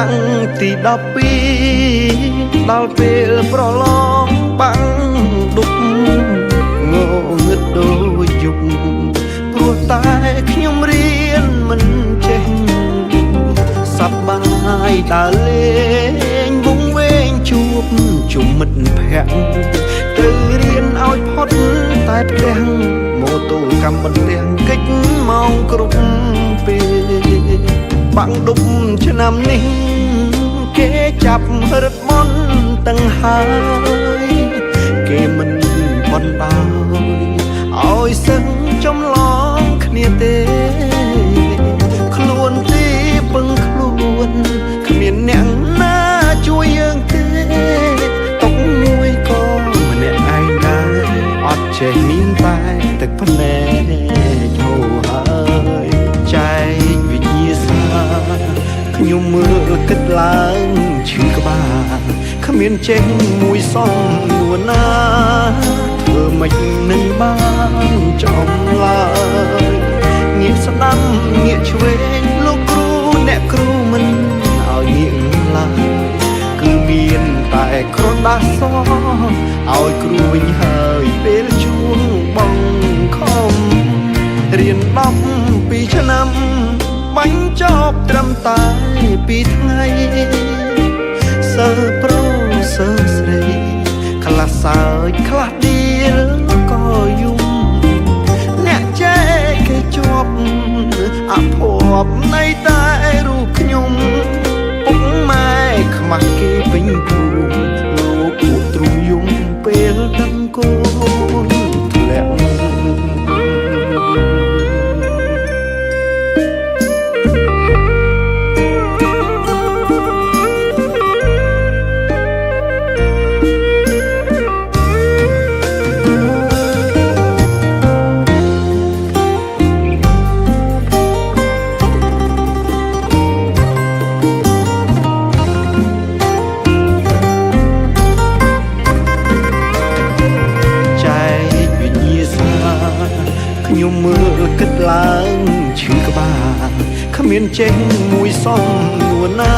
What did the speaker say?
តាំងទី12ដល់ពេលប្រឡងបាំងដុកងងឹតដូចយប់ព្រោះតែខ្ញុំរៀនមិនចេះសប្បាយដើរលេងវង្វេងជួបជុំមិត្តភក្តិទៅរៀនឲ្យផុតតែផ្ទះម៉ូតូកម្មបន្ទះកិច្ចម៉ោងគ្រប់ពេលបាំងដុបឆ្នាំនេះគេចាប់រឹតមន់ទាំងហើយគេមិនបណ្ដោយឲ្យសឹងចំឡងគ្នាទេខ្លួនទីពឹងខ្លួនគ្មានអ្នកណាជួយយើងទេຕົកមួយក៏ម្នាក់ឯងដែរអត់ចេះមានតែទឹកភ្នែកហូរហើយចែកវិញ្ញាសាខ្ញុំមើលគិតឡើងឈឺក្បាលគ្មានចេញមួយសំនួនណាធ្វើមិននឹងបានចំឡើយងាកស្ដាំងាកឆ្វេងលោកគ្រូអ្នកគ្រូមិនឲ្យងាកឡើយគឺមានតែក្រដាសសឲ្យគ្រូវិញហើយពេលជួងបងខំរៀន12ឆ្នាំបាញ់ចប់ត្រឹមតែ2ថ្ងៃសិស្សប្រុសសិស្សស្រីខ្លះសើចខ្លះដៀលក៏យំអ្នកចែកគេជាប់អភ័ព្វនៃតែរូបខ្ញុំពុកម៉ែខ្មាស់គេពេញភូមិលោកពួកទ្រូងយំពេលដឹងកូនធ្លាក់ខ្ញុំមើលគិតឡើងឈឺក្បាលគ្មានចេះមួយសំនួនណា